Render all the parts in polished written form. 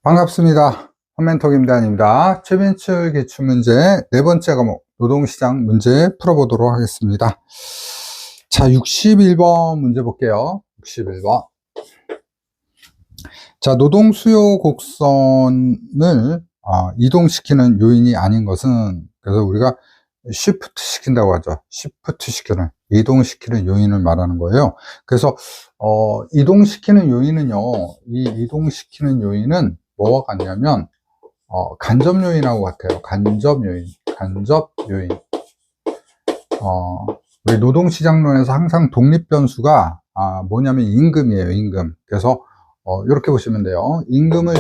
반갑습니다. 펀멘토 김대한입니다. 최빈출 기출문제 네 번째 과목 노동시장 문제 풀어보도록 하겠습니다. 자, 61번 문제 볼게요. 61번. 자, 노동 수요 곡선을 이동시키는 요인이 아닌 것은, 그래서 우리가 시프트 시킨다고 하죠. 시프트 시키는, 이동시키는 요인을 말하는 거예요. 그래서 이동시키는 요인은요, 이 이동시키는 요인은 뭐와 같냐면 간접 요인하고 같아요. 간접 요인. 우리 노동시장론에서 항상 독립 변수가 뭐냐면 임금이에요. 임금. 그래서 이렇게 보시면 돼요. 임금을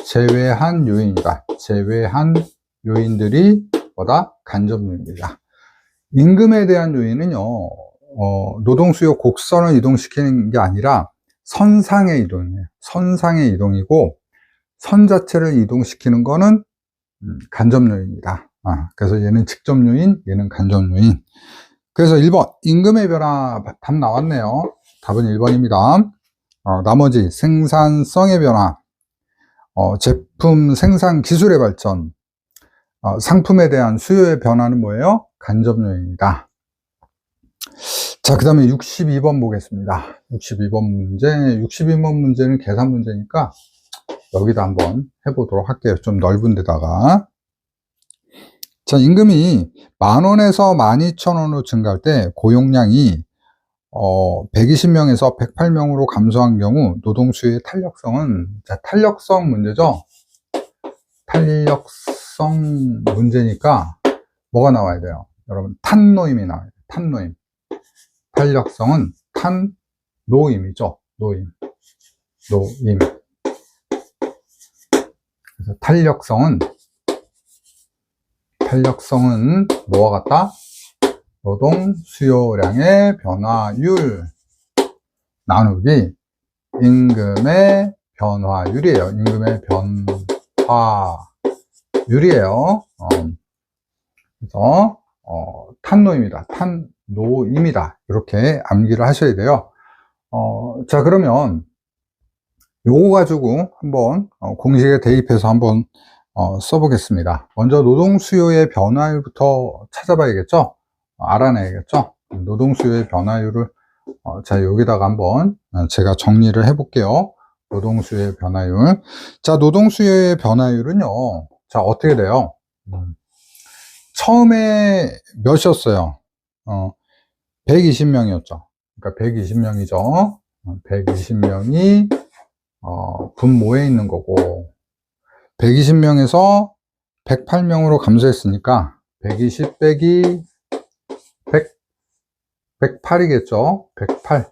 제외한 요인이다. 제외한 요인들이 뭐다? 간접 요인이다. 임금에 대한 요인은요, 노동 수요 곡선을 이동시키는 게 아니라 선상의 이동이에요. 선상의 이동이고, 선 자체를 이동시키는 거는 간접 요인이다. 그래서 얘는 직접 요인, 얘는 간접 요인. 그래서 1번, 임금의 변화, 답 나왔네요. 답은 1번입니다. 나머지 생산성의 변화, 제품 생산 기술의 발전, 상품에 대한 수요의 변화는 뭐예요? 간접 요인이다. 자, 그 다음에 62번 보겠습니다. 62번 문제는 계산 문제니까 여기다 한번 해보도록 할게요. 좀 넓은 데다가. 자, 임금이 10,000원에서 12,000원으로 증가할 때 고용량이 120명에서 108명으로 감소한 경우 노동수요의 탄력성은, 자, 탄력성 문제죠. 탄력성 문제니까 뭐가 나와야 돼요? 여러분, 탄노임이 나와야 돼요. 탄노임. 탄력성은 탄노임이죠. 노임. 그래서 탄력성은 뭐와 같다? 노동 수요량의 변화율 나누기 임금의 변화율이에요. 임금의 변화율이에요. 그래서 탄노임이다. 탄노임이다. 이렇게 암기를 하셔야 돼요. 자, 그러면 요거 가지고 한번 공식에 대입해서 한번 써보겠습니다. 먼저 노동 수요의 변화율부터 찾아봐야겠죠. 알아내야겠죠. 노동 수요의 변화율을 자, 여기다가 한번 제가 정리를 해볼게요. 노동 수요의 변화율. 자, 노동 수요의 변화율은요, 자, 어떻게 돼요? 처음에 몇이었어요? 120명이었죠. 그러니까 120명이죠. 120명이 분모에 있는 거고, 120명에서 108명으로 감소했으니까 120 빼기 108이겠죠. 108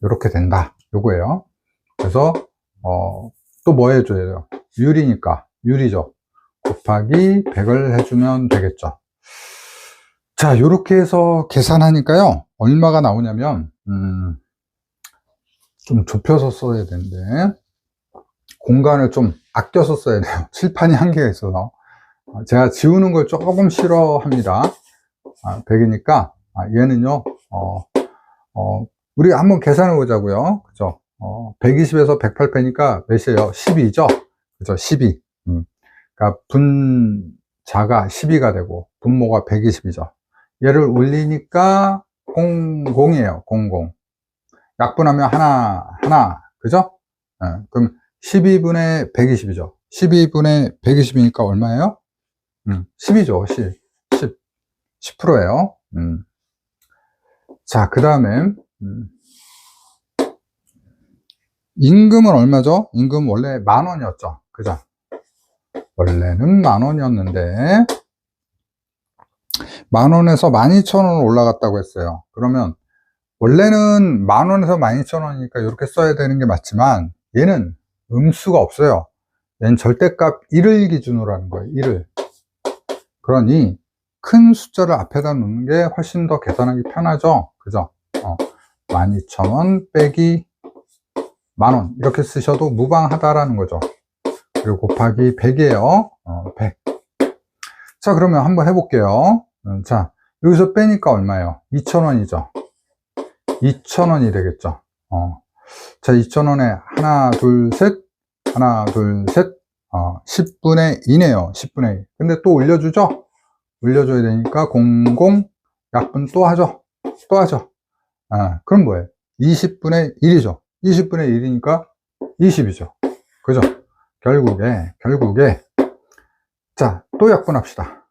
이렇게 된다. 요거예요. 그래서 또 뭐 해줘야 돼요? 유리니까 유리죠. 곱하기 100을 해주면 되겠죠. 자, 요렇게 해서 계산하니까요, 얼마가 나오냐면 좀 좁혀서 써야 되는데 공간을 좀 아껴서 써야 돼요. 칠판이 한계가 있어서 제가 지우는 걸 조금 싫어합니다. 100이니까 얘는요, 우리 한번 계산해 보자고요. 그죠? 120에서 108 빼니까 몇이에요? 12죠? 그죠? 12. 그러니까 분자가 12가 되고 분모가 120이죠. 얘를 올리니까 00이에요. 00. 약분하면 하나. 그죠? 그럼 12분의 120이죠. 12분의 120이니까 얼마예요? 10이죠. 10%예요. 자, 그 다음에 임금은 얼마죠? 임금 원래 10,000원이었죠. 그죠? 원래는 10,000원이었는데 10,000원에서 12,000원으로 올라갔다고 했어요. 그러면 원래는 10,000원에서 12,000원이니까 이렇게 써야 되는 게 맞지만 얘는 음수가 없어요. 얘는 절대값 1을 기준으로 하는 거예요. 1을. 그러니 큰 숫자를 앞에다 놓는 게 훨씬 더 계산하기 편하죠. 그죠? 12,000원 빼기 10,000원 이렇게 쓰셔도 무방하다라는 거죠. 그리고 곱하기 100이에요. 100. 자, 그러면 한번 해볼게요. 자, 여기서 빼니까 얼마예요? 2,000원이죠. 2,000원이 되겠죠. 자, 2,000원에 하나, 둘, 셋, 하나, 둘, 셋, 10분의 2네요. 10분의 2. 근데 또 올려주죠? 올려줘야 되니까 00 약분 또 하죠. 또 하죠. 그럼 뭐예요? 20분의 1이죠. 20분의 1이니까 20이죠. 그죠? 결국에, 자, 또 약분합시다.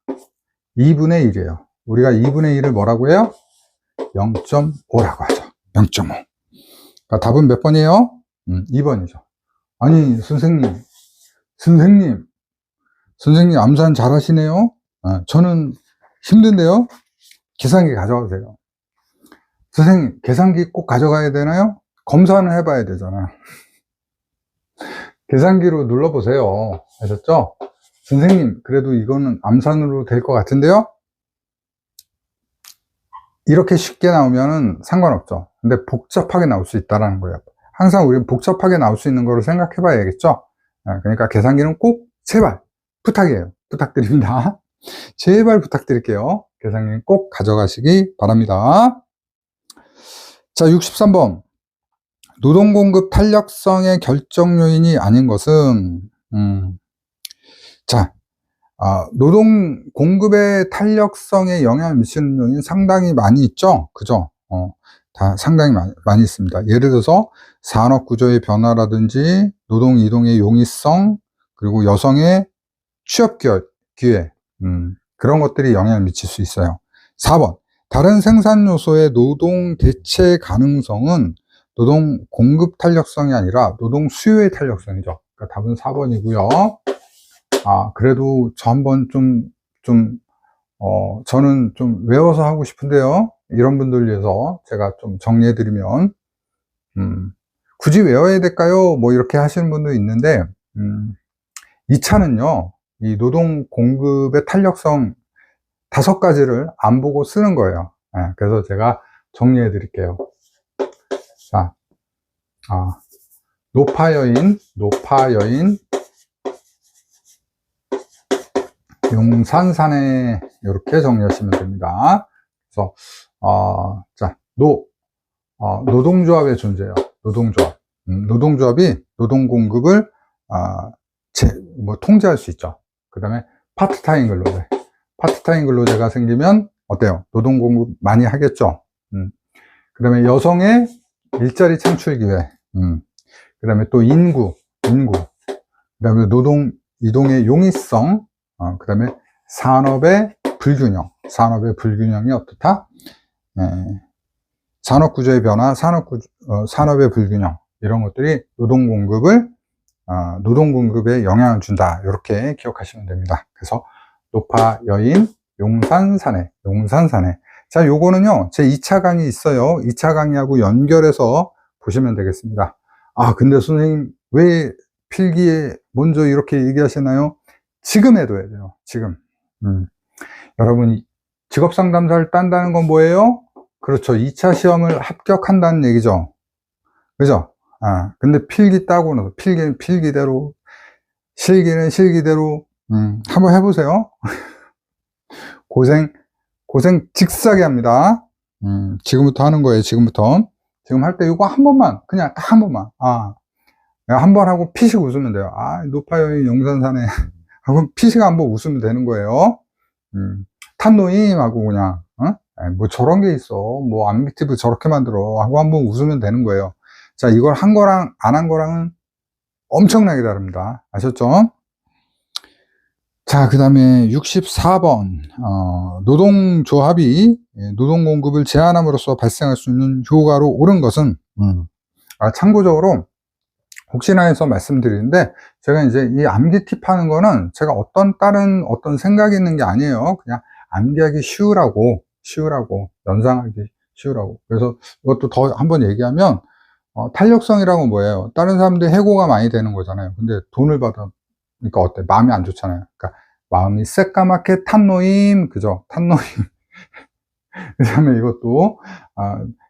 2분의 1이에요. 우리가 2분의 1을 뭐라고 해요? 0.5라고 하죠. 0.5. 그러니까 답은 몇 번이에요? 2번이죠. 아니, 선생님, 암산 잘 하시네요? 저는 힘든데요? 계산기 가져가세요. 선생님, 계산기 꼭 가져가야 되나요? 검사는 해봐야 되잖아요. 계산기로 눌러보세요. 아셨죠? 선생님, 그래도 이거는 암산으로 될 것 같은데요? 이렇게 쉽게 나오면 상관없죠. 근데 복잡하게 나올 수 있다는 거예요. 항상 우리는 복잡하게 나올 수 있는 거를 생각해 봐야겠죠? 그러니까 계산기는 꼭 제발 부탁이에요. 부탁드립니다. 제발 부탁드릴게요. 계산기 꼭 가져가시기 바랍니다. 자, 63번. 노동공급 탄력성의 결정 요인이 아닌 것은, 자, 노동 공급의 탄력성에 영향을 미치는 요인 상당히 많이 있죠? 그죠? 다 상당히 많이 있습니다. 예를 들어서 산업 구조의 변화라든지 노동 이동의 용이성, 그리고 여성의 취업 기회, 그런 것들이 영향을 미칠 수 있어요. 4번. 다른 생산 요소의 노동 대체 가능성은 노동 공급 탄력성이 아니라 노동 수요의 탄력성이죠. 그러니까 답은 4번이고요. 그래도 저 한번 저는 좀 외워서 하고 싶은데요. 이런 분들 위해서 제가 좀 정리해드리면, 굳이 외워야 될까요? 뭐 이렇게 하시는 분도 있는데, 2차는요, 이 노동 공급의 탄력성 5가지를 안 보고 쓰는 거예요. 그래서 제가 정리해드릴게요. 자, 노파여인, 용산산에 이렇게 정리하시면 됩니다. 그래서 자, 노동조합의 존재예요. 노동조합. 노동조합이 노동 공급을 통제할 수 있죠. 그 다음에 파트타임 근로제. 파트타임 근로제가 생기면 어때요? 노동 공급 많이 하겠죠. 그 다음에 여성의 일자리 창출 기회. 그 다음에 또 인구. 그 다음에 노동 이동의 용이성. 그 다음에 산업의 불균형이 어떻다? 산업 구조의 변화, 산업의 불균형, 이런 것들이 노동 공급에 영향을 준다. 이렇게 기억하시면 됩니다. 그래서 노파 여인 용산산해. 자, 요거는요, 제 2차 강의 있어요. 2차 강의하고 연결해서 보시면 되겠습니다. 근데 선생님, 왜 필기에 먼저 이렇게 얘기하시나요? 지금 해둬야 돼요. 지금. 여러분이 직업상담사를 딴다는 건 뭐예요? 그렇죠. 2차 시험을 합격한다는 얘기죠. 그죠? 근데 필기 따고 나서, 필기는 필기대로, 실기는 실기대로, 한번 해보세요. 고생 직사게 합니다. 지금부터 하는 거예요. 지금 할 때 이거 한 번만, 그냥 딱 한 번만. 한 번 하고 피식 웃으면 돼요. 노파여인 용산산에 하고 피식 한번 웃으면 되는 거예요. 탄노임 하고 그냥, 뭐 저런 게 있어. 뭐 암기티브 저렇게 만들어. 하고 한번 웃으면 되는 거예요. 자, 이걸 한 거랑 안 한 거랑은 엄청나게 다릅니다. 아셨죠? 자, 그 다음에 64번. 노동조합이 노동 공급을 제한함으로써 발생할 수 있는 효과로 옳은 것은, 참고적으로, 혹시나 해서 말씀드리는데, 제가 이제 이 암기 팁 하는 거는 제가 다른 어떤 생각이 있는 게 아니에요. 그냥 암기하기 쉬우라고, 연상하기 쉬우라고. 그래서 이것도 더 한번 얘기하면, 탄력성이라고 뭐예요? 다른 사람들 해고가 많이 되는 거잖아요. 근데 돈을 받으니까 어때? 마음이 안 좋잖아요. 그러니까 마음이 새까맣게 탄노임, 그죠? 탄노임. 그 다음에 이것도,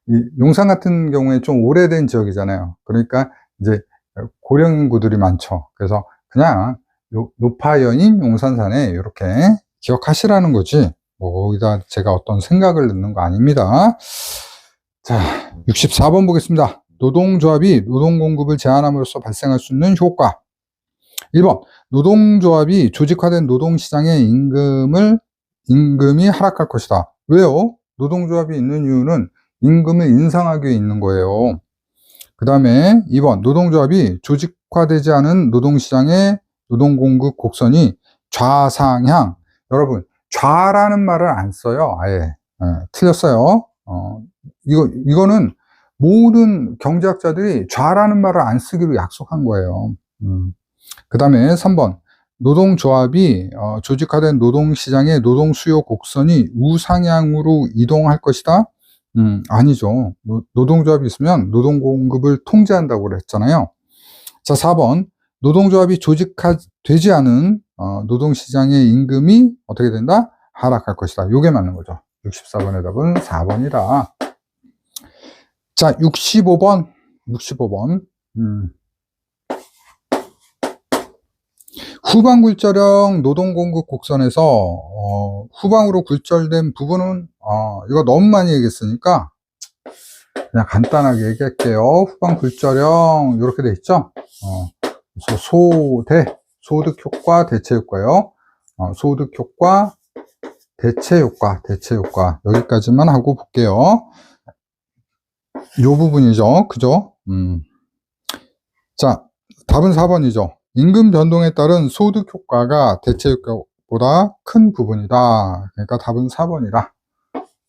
이 용산 같은 경우에 좀 오래된 지역이잖아요. 그러니까 이제 고령 인구들이 많죠. 그래서 그냥 노파연인 용산산에 이렇게 기억하시라는 거지, 뭐 거기다 제가 어떤 생각을 넣는 거 아닙니다. 자, 64번 보겠습니다. 노동조합이 노동공급을 제한함으로써 발생할 수 있는 효과. 1번, 노동조합이 조직화된 노동시장의 임금이 하락할 것이다. 왜요? 노동조합이 있는 이유는 임금을 인상하기 위해 있는 거예요. 그 다음에 2번, 노동조합이 조직화되지 않은 노동시장의 노동공급 곡선이 좌상향. 여러분, 좌라는 말을 안 써요. 아예. 틀렸어요. 이거는 모든 경제학자들이 좌라는 말을 안 쓰기로 약속한 거예요. 그 다음에 3번, 노동조합이 조직화된 노동시장의 노동 수요 곡선이 우상향으로 이동할 것이다. 아니죠. 노동조합이 있으면 노동공급을 통제한다고 그랬잖아요. 자, 4번, 노동조합이 조직화되지 않은 노동시장의 임금이 어떻게 된다? 하락할 것이다. 요게 맞는 거죠. 64번의 답은 4번이다. 자, 65번. 후방 굴절형 노동공급 곡선에서 후방으로 굴절된 부분은 이거 너무 많이 얘기했으니까 그냥 간단하게 얘기할게요. 후방 굴절형 이렇게 돼 있죠. 그래서 소득효과, 대체효과요. 소득효과, 대체효과 여기까지만 하고 볼게요. 요 부분이죠. 그죠? 자, 답은 4번이죠. 임금 변동에 따른 소득 효과가 대체 효과보다 큰 부분이다. 그러니까 답은 4번이다.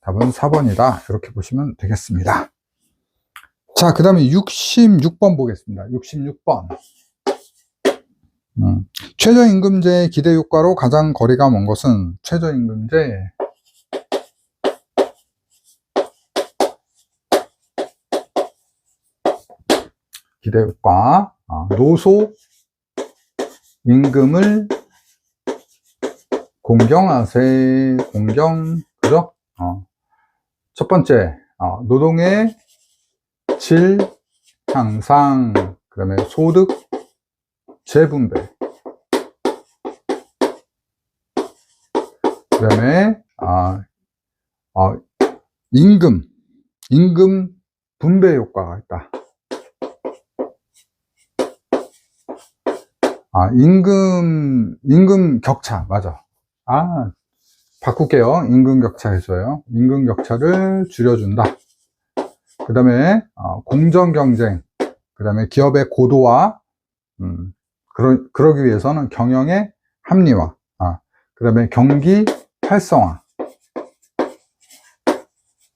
답은 4번이다. 이렇게 보시면 되겠습니다. 자, 그 다음에 66번 보겠습니다. 66번. 최저임금제의 기대 효과로 가장 거리가 먼 것은 최저임금제 기대 효과, 노소 임금을 그죠? 첫 번째, 노동의 질 향상, 그 다음에 소득 재분배, 그 다음에, 임금 분배 효과가 있다. 임금 격차, 맞아. 바꿀게요. 임금 격차 해줘요. 임금 격차를 줄여준다. 그 다음에, 공정 경쟁, 그 다음에 기업의 고도화, 그러기 위해서는 경영의 합리화, 그 다음에 경기 활성화.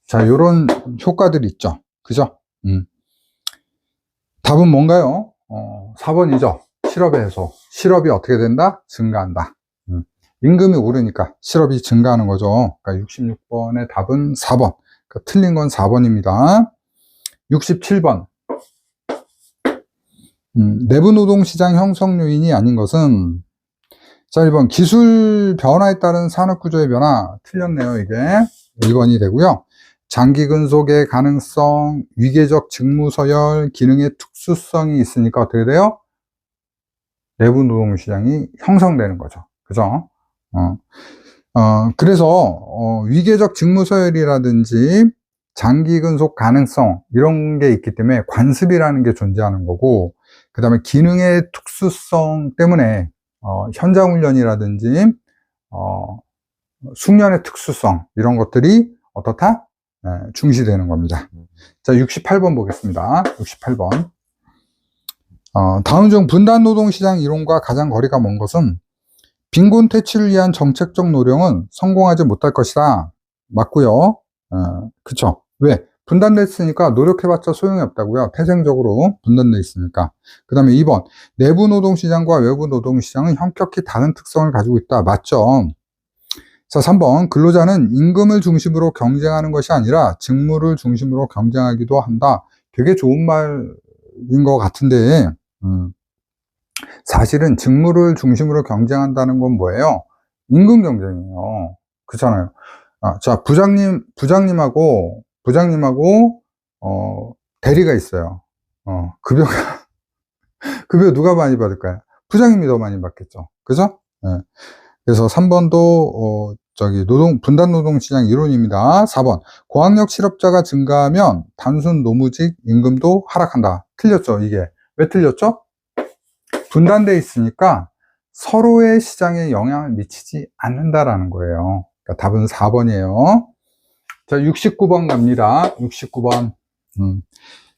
자, 요런 효과들이 있죠. 그죠? 답은 뭔가요? 4번이죠. 실업의 해소. 실업이 어떻게 된다? 증가한다. 임금이 오르니까 실업이 증가하는 거죠. 그러니까 66번의 답은 4번. 그러니까 틀린 건 4번입니다. 67번. 내부 노동시장 형성 요인이 아닌 것은, 자, 1번. 기술 변화에 따른 산업구조의 변화. 틀렸네요, 이게. 1번이 되고요. 장기 근속의 가능성, 위계적 직무 서열, 기능의 특수성이 있으니까 어떻게 돼요? 내부 노동시장이 형성되는 거죠. 그죠? 그래서, 위계적 직무 서열이라든지, 장기 근속 가능성, 이런 게 있기 때문에 관습이라는 게 존재하는 거고, 그 다음에 기능의 특수성 때문에, 현장 훈련이라든지, 숙련의 특수성, 이런 것들이 어떻다? 중시되는 겁니다. 자, 68번 보겠습니다. 68번. 다음 중 분단 노동시장 이론과 가장 거리가 먼 것은 빈곤 퇴치를 위한 정책적 노력은 성공하지 못할 것이다. 맞고요. 그쵸? 왜? 분단됐으니까 노력해봤자 소용이 없다고요. 태생적으로 분단돼 있으니까. 그 다음에 2번. 내부 노동시장과 외부 노동시장은 현격히 다른 특성을 가지고 있다. 맞죠? 자, 3번. 근로자는 임금을 중심으로 경쟁하는 것이 아니라 직무를 중심으로 경쟁하기도 한다. 되게 좋은 말인 것 같은데, 사실은 직무를 중심으로 경쟁한다는 건 뭐예요? 임금 경쟁이에요. 그렇잖아요. 자, 부장님하고 대리가 있어요. 급여 누가 많이 받을까요? 부장님이 더 많이 받겠죠. 그죠? 네. 그래서 3번도, 분단 노동 시장 이론입니다. 4번. 고학력 실업자가 증가하면 단순 노무직 임금도 하락한다. 틀렸죠, 이게. 왜 틀렸죠? 분단돼 있으니까 서로의 시장에 영향을 미치지 않는다라는 거예요. 그러니까 답은 4번이에요. 자, 69번 갑니다. 69번.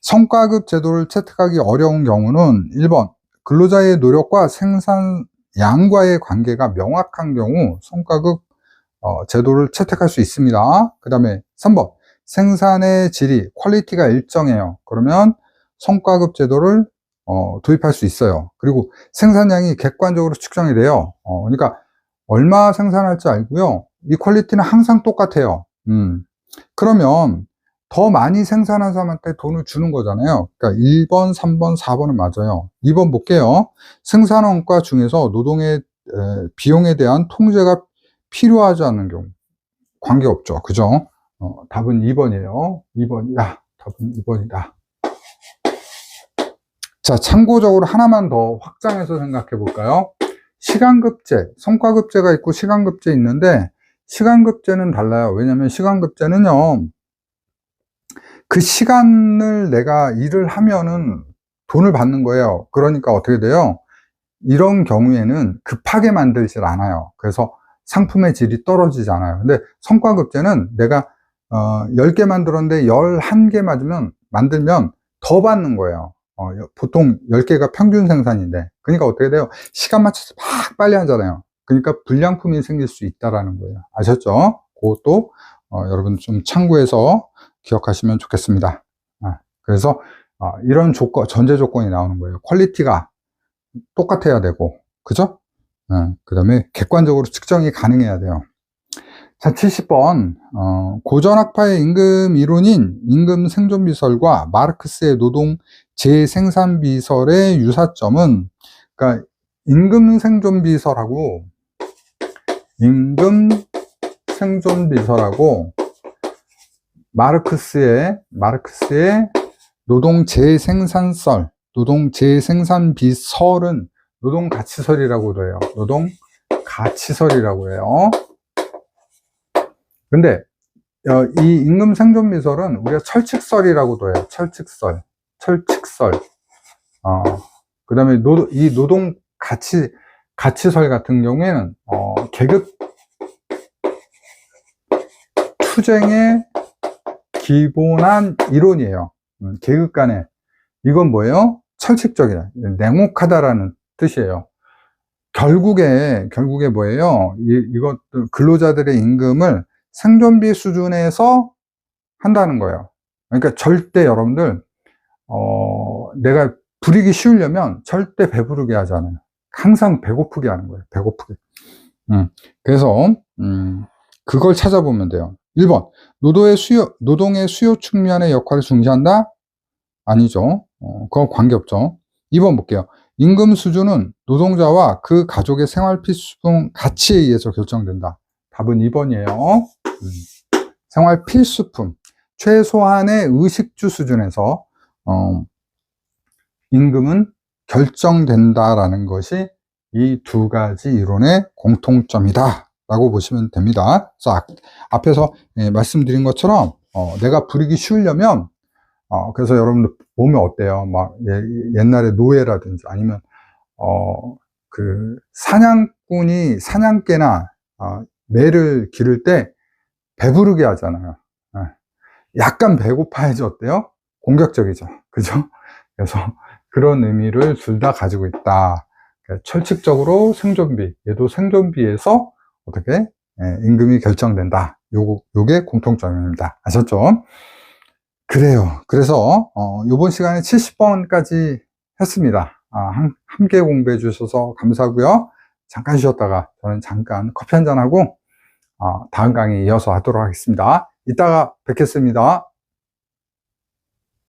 성과급 제도를 채택하기 어려운 경우는 1번. 근로자의 노력과 생산량과의 관계가 명확한 경우 성과급 제도를 채택할 수 있습니다. 그 다음에 3번. 생산의 질이, 퀄리티가 일정해요. 그러면 성과급 제도를 도입할 수 있어요. 그리고 생산량이 객관적으로 측정이 돼요. 그러니까 얼마 생산할지 알고요. 이 퀄리티는 항상 똑같아요. 그러면 더 많이 생산한 사람한테 돈을 주는 거잖아요. 그러니까 1번, 3번, 4번은 맞아요. 2번 볼게요. 생산원가 중에서 노동의 비용에 대한 통제가 필요하지 않은 경우 관계없죠. 그죠? 답은 2번이에요. 2번이다. 답은 2번이다. 자, 참고적으로 하나만 더 확장해서 생각해 볼까요? 시간급제, 성과급제가 있고 시간급제 있는데 시간급제는 달라요. 왜냐하면 시간급제는요, 그 시간을 내가 일을 하면은 돈을 받는 거예요. 그러니까 어떻게 돼요? 이런 경우에는 급하게 만들질 않아요. 그래서 상품의 질이 떨어지잖아요. 근데 성과급제는 내가 10개 만들었는데 11개 만들면 더 받는 거예요. 보통 10개가 평균 생산인데, 그러니까 어떻게 돼요? 시간 맞춰서 막 빨리 하잖아요. 그러니까 불량품이 생길 수 있다라는 거예요. 아셨죠? 그것도 여러분 좀 참고해서 기억하시면 좋겠습니다. 그래서 이런 전제 조건이 나오는 거예요. 퀄리티가 똑같아야 되고, 그죠? 그 다음에 객관적으로 측정이 가능해야 돼요. 자, 70번. 고전학파의 임금 이론인 임금 생존비설과 마르크스의 노동 재생산비설의 유사점은, 그러니까 임금 생존비설하고 마르크스의 노동 재생산설, 노동 재생산비설은 노동 가치설이라고도 해요. 노동 가치설이라고 해요. 근데 이 임금 생존비설은 우리가 철칙설이라고도 해요. 철칙설. 그 다음에 이 노동 가치설 같은 경우에는 계급 투쟁의 기본한 이론이에요. 계급 간에. 이건 뭐예요? 철칙적이다. 냉혹하다라는 뜻이에요. 결국에 뭐예요? 이것 근로자들의 임금을 생존비 수준에서 한다는 거예요. 그러니까 절대 여러분들 내가 부리기 쉬우려면 절대 배부르게 하지 않아요. 항상 배고프게 하는 거예요. 배고프게. 그래서 그걸 찾아보면 돼요. 1번. 노동의 수요 측면의 역할을 중시한다? 아니죠. 그건 관계없죠. 2번 볼게요. 임금 수준은 노동자와 그 가족의 생활 필수품 가치에 의해서 결정된다. 답은 2번이에요. 생활 필수품, 최소한의 의식주 수준에서 임금은 결정된다라는 것이 이 두 가지 이론의 공통점이다 라고 보시면 됩니다. 자, 앞에서 말씀드린 것처럼 내가 부리기 쉬우려면 그래서 여러분들 보면 어때요? 막 옛날에 노예라든지 아니면 그 사냥꾼이 사냥개나 매를 기를 때 배부르게 하잖아요. 약간 배고파야지 어때요? 공격적이죠. 그죠? 그래서 그런 의미를 둘 다 가지고 있다. 철칙적으로 생존비, 얘도 생존비에서 어떻게 임금이 결정된다. 요게 공통점입니다. 아셨죠? 그래요. 그래서 이번 시간에 70번까지 했습니다. 함께 공부해 주셔서 감사하고요. 잠깐 쉬었다가 저는 잠깐 커피 한잔 하고 다음 강의 이어서 하도록 하겠습니다. 이따가 뵙겠습니다.